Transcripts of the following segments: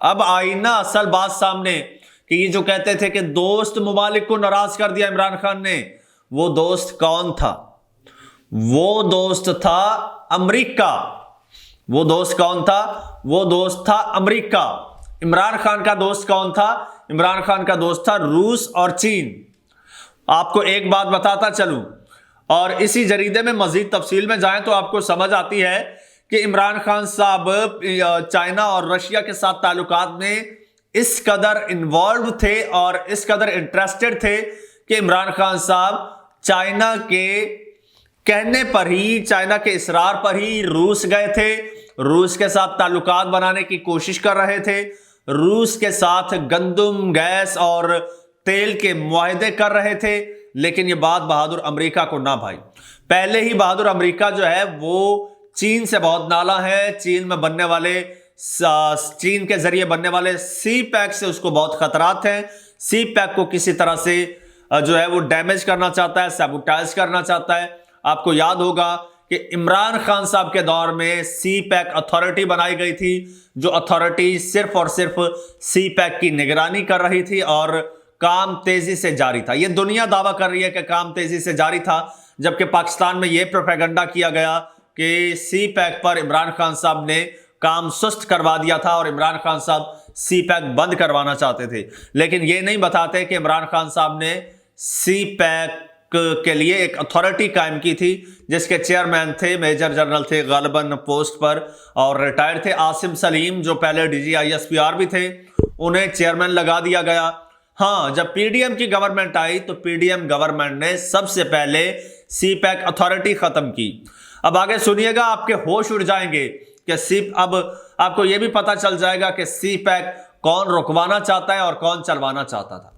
اب آئی نا اصل بات سامنے کہ یہ جو کہتے تھے کہ دوست ممالک کو ناراض کر دیا عمران خان نے، وہ دوست کون تھا؟ وہ دوست تھا امریکہ۔ وہ دوست کون تھا؟ وہ دوست تھا امریکہ۔ عمران خان کا دوست کون تھا؟ عمران خان کا دوست تھا روس اور چین۔ آپ کو ایک بات بتاتا چلوں، اور اسی جریدے میں مزید تفصیل میں جائیں تو آپ کو سمجھ آتی ہے کہ عمران خان صاحب چائنا اور رشیا کے ساتھ تعلقات میں اس قدر انوالو تھے اور اس قدر انٹرسٹڈ تھے کہ عمران خان صاحب چائنا کے کہنے پر ہی، چائنا کے اصرار پر ہی روس گئے تھے، روس کے ساتھ تعلقات بنانے کی کوشش کر رہے تھے، روس کے ساتھ گندم، گیس اور تیل کے معاہدے کر رہے تھے۔ لیکن یہ بات بہادر امریکہ کو نہ بھائی۔ پہلے ہی بہادر امریکہ جو ہے وہ چین سے بہت نالا ہے، چین کے ذریعے بننے والے سی پیک سے اس کو بہت خطرات ہیں۔ سی پیک کو کسی طرح سے جو ہے وہ ڈیمیج کرنا چاہتا ہے، سیبوٹائز کرنا چاہتا ہے۔ آپ کو یاد ہوگا کہ عمران خان صاحب کے دور میں سی پیک اتھارٹی بنائی گئی تھی، جو اتھارٹی صرف اور صرف سی پیک کی نگرانی کر رہی تھی اور کام تیزی سے جاری تھا۔ یہ دنیا دعویٰ کر رہی ہے کہ کام تیزی سے جاری تھا، جبکہ پاکستان میں یہ پروپیگنڈا کیا گیا کہ سی پیک پر عمران خان صاحب نے کام سست کروا دیا تھا اور عمران خان صاحب سی پیک بند کروانا چاہتے تھے۔ لیکن یہ نہیں بتاتے کہ عمران خان صاحب نے سی پیک کے لیے ایک اتھارٹی قائم کی تھی، جس کے چیئرمین تھے، میجر جنرل تھے غالباً پوسٹ پر اور ریٹائر تھے عاصم سلیم، جو پہلے D G I S P R بھی تھے، انہیں چیئرمین لگا دیا گیا۔ ہاں، جب پی ڈی ایم کی گورنمنٹ آئی تو پی ڈی ایم گورنمنٹ نے سب سے پہلے سی پیک اتھارٹی ختم کی۔ اب آگے سنیے گا، آپ کے ہوش اڑ جائیں گے کہ اب آپ کو یہ بھی پتا چل جائے گا کہ سی پیک کون رکوانا چاہتا ہے اور کون چلوانا چاہتا تھا۔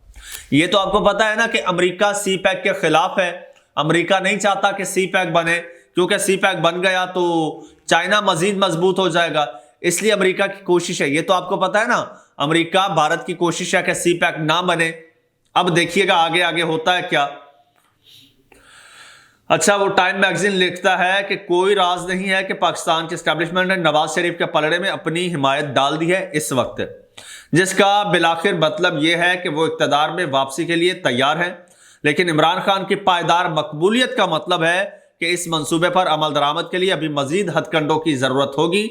یہ تو آپ کو پتا ہے نا کہ امریکہ سی پیک کے خلاف ہے، امریکہ نہیں چاہتا کہ سی پیک بنے، کیونکہ سی پیک بن گیا تو چائنا مزید مضبوط ہو جائے گا، اس لیے امریکہ کی کوشش ہے۔ یہ تو آپ کو پتا ہے نا، امریکہ بھارت کی کوشش ہے کہ سی پیک نہ بنے۔ اب دیکھیے گا آگے آگے ہوتا ہے کیا۔ اچھا، وہ ٹائم میگزین لکھتا ہے کہ کوئی راز نہیں ہے کہ پاکستان کی اسٹیبلشمنٹ نے نواز شریف کے پلڑے میں اپنی حمایت ڈال دی ہے اس وقت، جس کا بالآخر مطلب یہ ہے کہ وہ اقتدار میں واپسی کے لیے تیار ہے۔ لیکن عمران خان کی پائیدار مقبولیت کا مطلب ہے کہ اس منصوبے پر عمل درآمد کے لیے ابھی مزید ہتھ کنڈوں کی ضرورت ہوگی،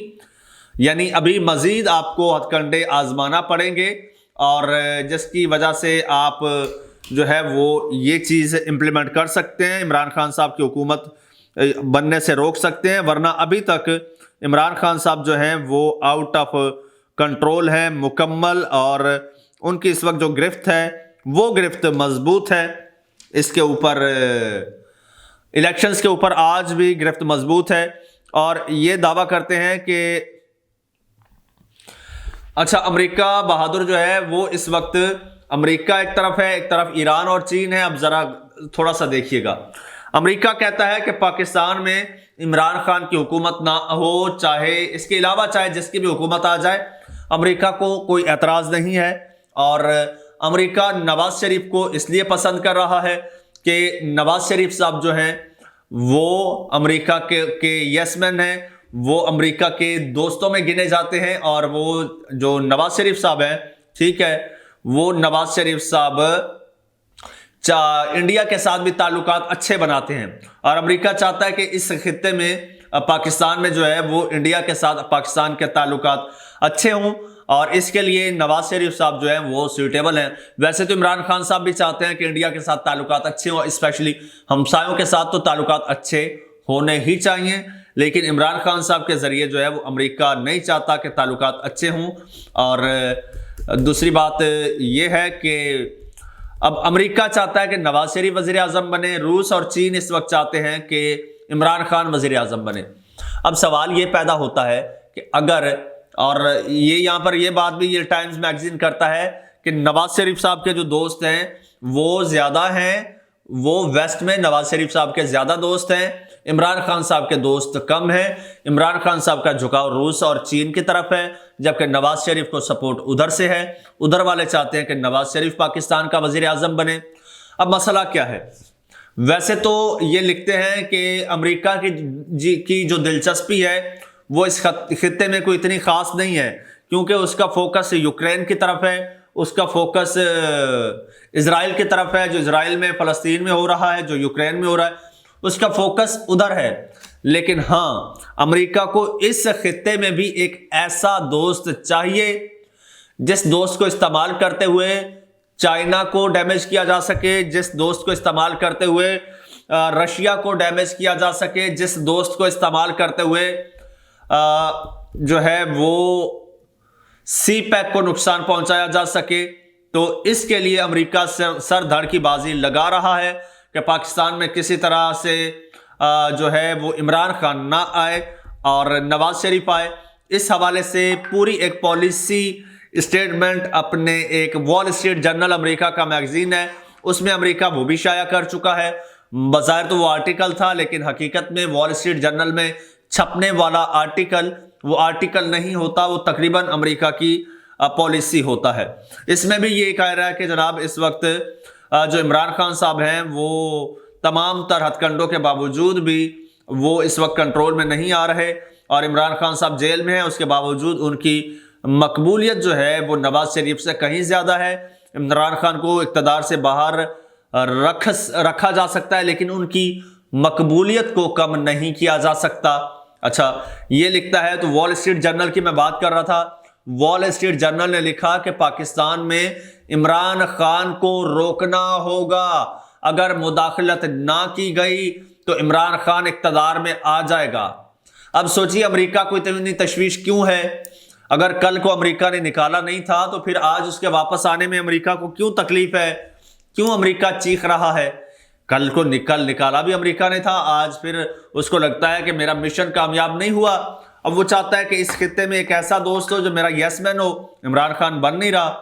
یعنی ابھی مزید آپ کو ہتھ کنڈے آزمانا پڑیں گے، اور جس کی وجہ سے آپ جو ہے وہ یہ چیز امپلیمنٹ کر سکتے ہیں، عمران خان صاحب کی حکومت بننے سے روک سکتے ہیں، ورنہ ابھی تک عمران خان صاحب جو ہیں وہ آؤٹ آف کنٹرول ہے مکمل، اور ان کی اس وقت جو گرفت ہے وہ گرفت مضبوط ہے۔ اس کے اوپر الیکشنز کے اوپر آج بھی گرفت مضبوط ہے، اور یہ دعویٰ کرتے ہیں کہ اچھا، امریکہ بہادر جو ہے وہ اس وقت، امریکہ ایک طرف ہے، ایک طرف ایران اور چین ہے۔ اب ذرا تھوڑا سا دیکھیے گا، امریکہ کہتا ہے کہ پاکستان میں عمران خان کی حکومت نہ ہو، چاہے اس کے علاوہ چاہے جس کی بھی حکومت آ جائے، امریکہ کو کوئی اعتراض نہیں ہے، اور امریکہ نواز شریف کو اس لیے پسند کر رہا ہے کہ نواز شریف صاحب جو ہیں وہ امریکہ کے یس مین ہیں، وہ امریکہ کے دوستوں میں گنے جاتے ہیں، اور وہ جو نواز شریف صاحب ہیں، ٹھیک ہے، وہ نواز شریف صاحب انڈیا کے ساتھ بھی تعلقات اچھے بناتے ہیں، اور امریکہ چاہتا ہے کہ اس خطے میں پاکستان میں جو ہے وہ انڈیا کے ساتھ پاکستان کے تعلقات اچھے ہوں، اور اس کے لیے نواز شریف صاحب جو ہیں وہ سیوٹیبل ہیں۔ ویسے تو عمران خان صاحب بھی چاہتے ہیں کہ انڈیا کے ساتھ تعلقات اچھے ہوں، اسپیشلی ہمسایوں کے ساتھ تو تعلقات اچھے ہونے ہی چاہیے، لیکن عمران خان صاحب کے ذریعے جو ہے وہ امریکہ نہیں چاہتا کہ تعلقات اچھے ہوں۔ اور دوسری بات یہ ہے کہ اب امریکہ چاہتا ہے کہ نواز شریف وزیر اعظم بنے، روس اور چین اس وقت چاہتے ہیں کہ عمران خان وزیر اعظم بنے۔ اب سوال یہ پیدا ہوتا ہے کہ اگر، اور یہ یہاں پر یہ بات بھی یہ ٹائمز میگزین کرتا ہے کہ نواز شریف صاحب کے جو دوست ہیں وہ زیادہ ہیں، وہ ویسٹ میں نواز شریف صاحب کے زیادہ دوست ہیں، عمران خان صاحب کے دوست کم ہیں، عمران خان صاحب کا جھکاؤ روس اور چین کی طرف ہے، جبکہ نواز شریف کو سپورٹ ادھر سے ہے، ادھر والے چاہتے ہیں کہ نواز شریف پاکستان کا وزیر اعظم بنے۔ اب مسئلہ کیا ہے؟ ویسے تو یہ لکھتے ہیں کہ امریکہ کی جو دلچسپی ہے وہ اس خطے میں کوئی اتنی خاص نہیں ہے، کیونکہ اس کا فوکس یوکرین کی طرف ہے، اس کا فوکس اسرائیل کی طرف ہے، جو اسرائیل میں فلسطین میں ہو رہا ہے، جو یوکرین میں ہو رہا ہے، اس کا فوکس ادھر ہے۔ لیکن ہاں، امریکہ کو اس خطے میں بھی ایک ایسا دوست چاہیے جس دوست کو استعمال کرتے ہوئے چائنا کو ڈیمیج کیا جا سکے، جس دوست کو استعمال کرتے ہوئے رشیا کو ڈیمیج کیا جا سکے، جس دوست کو استعمال کرتے ہوئے جو ہے وہ سی پیک کو نقصان پہنچایا جا سکے۔ تو اس کے لیے امریکہ سر دھڑ کی بازی لگا رہا ہے کہ پاکستان میں کسی طرح سے جو ہے وہ عمران خان نہ آئے اور نواز شریف آئے۔ اس حوالے سے پوری ایک پالیسی اسٹیٹمنٹ اپنے ایک وال اسٹریٹ جرنل امریکہ کا میگزین ہے، اس میں امریکہ وہ بھی شائع کر چکا ہے۔ بظاہر تو وہ آرٹیکل تھا، لیکن حقیقت میں وال اسٹریٹ جرنل میں چھپنے والا آرٹیکل وہ آرٹیکل نہیں ہوتا، وہ تقریباً امریکہ کی پالیسی ہوتا ہے۔ اس میں بھی یہ کہہ رہا ہے کہ جناب اس وقت جو عمران خان صاحب ہیں وہ تمام تر ہتھ کنڈوں کے باوجود بھی وہ اس وقت کنٹرول میں نہیں آ رہے، اور عمران خان صاحب جیل میں ہیں، اس کے باوجود ان کی مقبولیت جو ہے وہ نواز شریف سے کہیں زیادہ ہے۔ عمران خان کو اقتدار سے باہر رکھا جا سکتا ہے، لیکن ان کی مقبولیت کو کم نہیں کیا جا سکتا۔ اچھا، یہ لکھتا ہے، تو وال اسٹریٹ جرنل کی میں بات کر رہا تھا، وال اسٹریٹ جرنل نے لکھا کہ پاکستان میں عمران خان کو روکنا ہوگا، اگر مداخلت نہ کی گئی تو عمران خان اقتدار میں آ جائے گا۔ اب سوچیے امریکہ کو اتنی تشویش کیوں ہے؟ اگر کل کو امریکہ نے نکالا نہیں تھا تو پھر آج اس کے واپس آنے میں امریکہ کو کیوں تکلیف ہے؟ کیوں امریکہ چیخ رہا ہے؟ کل کو نکالا بھی امریکہ نے تھا، آج پھر اس کو لگتا ہے کہ میرا مشن کامیاب نہیں ہوا۔ اب وہ چاہتا ہے کہ اس خطے میں ایک ایسا دوست ہو جو میرا یس مین ہو۔ عمران خان بن نہیں رہا،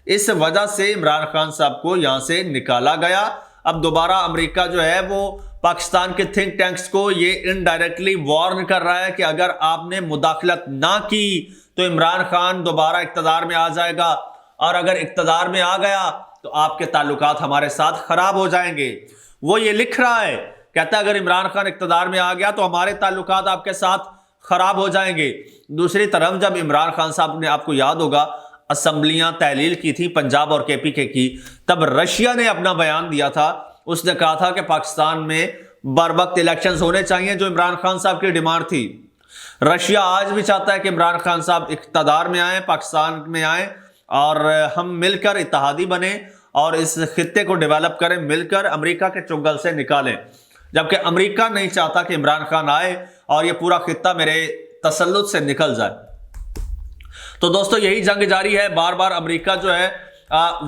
اس وجہ سے عمران خان صاحب کو یہاں سے نکالا گیا۔ اب دوبارہ امریکہ جو ہے وہ پاکستان کے تھنک ٹینکس کو یہ انڈائریکٹلی وارن کر رہا ہے کہ اگر آپ نے مداخلت نہ کی تو عمران خان دوبارہ اقتدار میں آ جائے گا، اور اگر اقتدار میں آ گیا تو آپ کے تعلقات ہمارے ساتھ خراب ہو جائیں گے۔ وہ یہ لکھ رہا ہے، کہتا ہے اگر عمران خان اقتدار میں آ گیا تو ہمارے تعلقات آپ کے ساتھ خراب ہو جائیں گے۔ دوسری طرف جب عمران خان صاحب نے، آپ کو یاد ہوگا، اسمبلیاں تحلیل کی تھی پنجاب اور KPK کی، تب رشیا نے اپنا بیان دیا تھا، اس نے کہا تھا کہ پاکستان میں بر وقت الیکشنز ہونے چاہیے، جو عمران خان صاحب کی ڈیمانڈ تھی۔ رشیا آج بھی چاہتا ہے کہ عمران خان صاحب اقتدار میں آئیں، پاکستان میں آئیں، اور ہم مل کر اتحادی بنیں اور اس خطے کو ڈیولپ کریں، مل کر امریکہ کے چنگل سے نکالیں۔ جبکہ امریکہ نہیں چاہتا کہ عمران خان آئے اور یہ پورا خطہ میرے تسلط سے نکل جائے۔ تو دوستو یہی جنگ جاری ہے، بار بار امریکہ جو ہے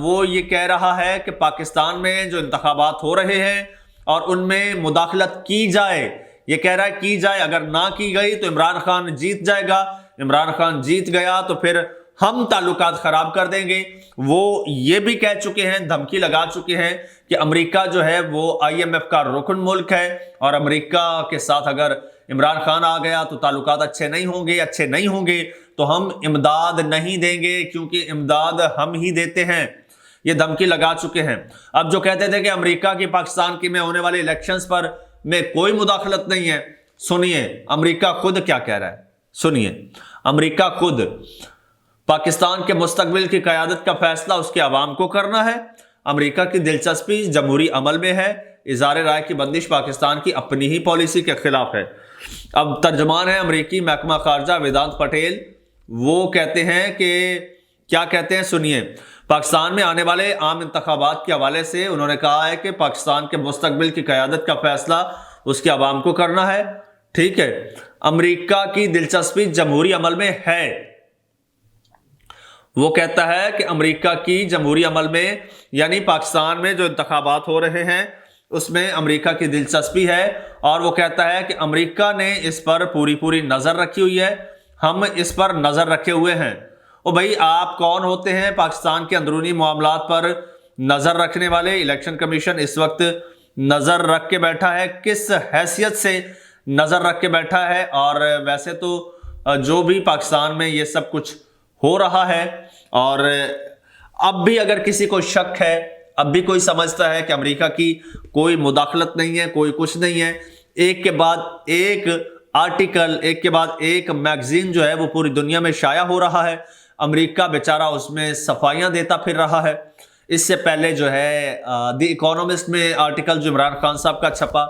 وہ یہ کہہ رہا ہے کہ پاکستان میں جو انتخابات ہو رہے ہیں اور ان میں مداخلت کی جائے، یہ کہہ رہا ہے کی جائے، اگر نہ کی گئی تو عمران خان جیت جائے گا، عمران خان جیت گیا تو پھر ہم تعلقات خراب کر دیں گے۔ وہ یہ بھی کہہ چکے ہیں، دھمکی لگا چکے ہیں کہ امریکہ جو ہے وہ IMF کا رکن ملک ہے، اور امریکہ کے ساتھ اگر عمران خان آ گیا تو تعلقات اچھے نہیں ہوں گے تو ہم امداد نہیں دیں گے، کیونکہ امداد ہم ہی دیتے ہیں۔ یہ دھمکی لگا چکے ہیں۔ اب جو کہتے تھے کہ امریکہ کی پاکستان کی میں ہونے والے الیکشنز پر میں کوئی مداخلت نہیں ہے، سنیے امریکہ خود کیا کہہ رہا ہے۔ سنیے امریکہ خود، پاکستان کے مستقبل کی قیادت کا فیصلہ اس کے عوام کو کرنا ہے، امریکہ کی دلچسپی جمہوری عمل میں ہے، اظہار رائے کی بندش پاکستان کی اپنی ہی پالیسی کے خلاف ہے۔ اب ترجمان ہے امریکی محکمہ خارجہ ویدانت پٹیل، وہ کہتے ہیں کہ کیا کہتے ہیں، سنیے۔ پاکستان میں آنے والے عام انتخابات کے حوالے سے انہوں نے کہا ہے کہ پاکستان کے مستقبل کی قیادت کا فیصلہ اس کے عوام کو کرنا ہے، ٹھیک ہے۔ امریکہ کی دلچسپی جمہوری عمل میں ہے، وہ کہتا ہے کہ امریکہ کی جمہوری عمل میں، یعنی پاکستان میں جو انتخابات ہو رہے ہیں اس میں امریکہ کی دلچسپی ہے، اور وہ کہتا ہے کہ امریکہ نے اس پر پوری نظر رکھی ہوئی ہے، ہم اس پر نظر رکھے ہوئے ہیں۔ اور بھائی آپ کون ہوتے ہیں پاکستان کے اندرونی معاملات پر نظر رکھنے والے؟ الیکشن کمیشن اس وقت نظر رکھ کے بیٹھا ہے، کس حیثیت سے نظر رکھ کے بیٹھا ہے؟ اور ویسے تو جو بھی پاکستان میں یہ سب کچھ ہو رہا ہے، اور اب بھی اگر کسی کو شک ہے، اب بھی کوئی سمجھتا ہے کہ امریکہ کی کوئی مداخلت نہیں ہے، کوئی کچھ نہیں ہے، ایک کے بعد ایک آرٹیکل، ایک کے بعد ایک میگزین جو ہے وہ پوری دنیا میں شائع ہو رہا ہے۔ امریکہ بیچارہ اس میں صفائیاں دیتا پھر رہا ہے۔ اس سے پہلے جو ہے دی اکانومسٹ میں آرٹیکل جو عمران خان صاحب کا چھپا،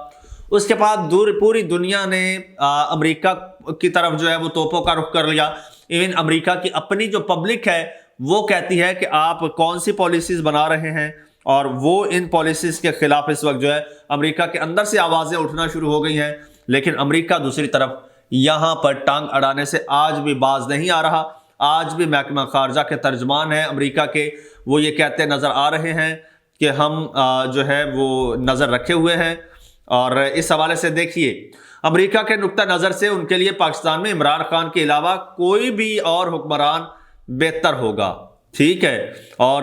اس کے بعد پوری دنیا نے امریکہ کی طرف جو ہے وہ توپوں کا رخ کر لیا۔ ایون امریکہ کی اپنی جو پبلک ہے وہ کہتی ہے کہ آپ کون سی پالیسیز بنا رہے ہیں، اور وہ ان پالیسیز کے خلاف اس وقت جو ہے امریکہ کے اندر سے آوازیں اٹھنا شروع ہو گئی ہیں۔ لیکن امریکہ دوسری طرف یہاں پر ٹانگ اڑانے سے آج بھی باز نہیں آ رہا۔ آج بھی محکمہ خارجہ کے ترجمان ہیں امریکہ کے، وہ یہ کہتے نظر آ رہے ہیں کہ ہم جو ہے وہ نظر رکھے ہوئے ہیں۔ اور اس حوالے سے دیکھیے، امریکہ کے نقطہ نظر سے ان کے لیے پاکستان میں عمران خان کے علاوہ کوئی بھی اور حکمران بہتر ہوگا، ٹھیک ہے۔ اور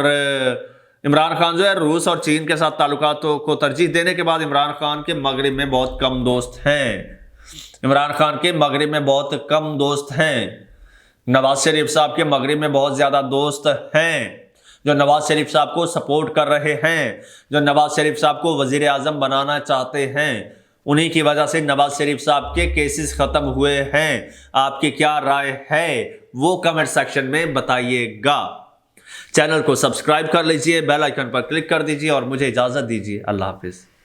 عمران خان جو ہے روس اور چین کے ساتھ تعلقاتوں کو ترجیح دینے کے بعد عمران خان کے مغرب میں بہت کم دوست ہیں۔ عمران خان کے مغرب میں بہت کم دوست ہیں۔ نواز شریف صاحب کے مغرب میں بہت زیادہ دوست ہیں، جو نواز شریف صاحب کو سپورٹ کر رہے ہیں، جو نواز شریف صاحب کو وزیر اعظم بنانا چاہتے ہیں۔ انہی کی وجہ سے نواز شریف صاحب کے کیسز ختم ہوئے ہیں۔ آپ کی کیا رائے ہے وہ کمنٹ سیکشن میں بتائیے گا۔ چینل کو سبسکرائب کر لیجئے، بیل آئیکن پر کلک کر دیجئے اور مجھے اجازت دیجئے۔ اللہ حافظ۔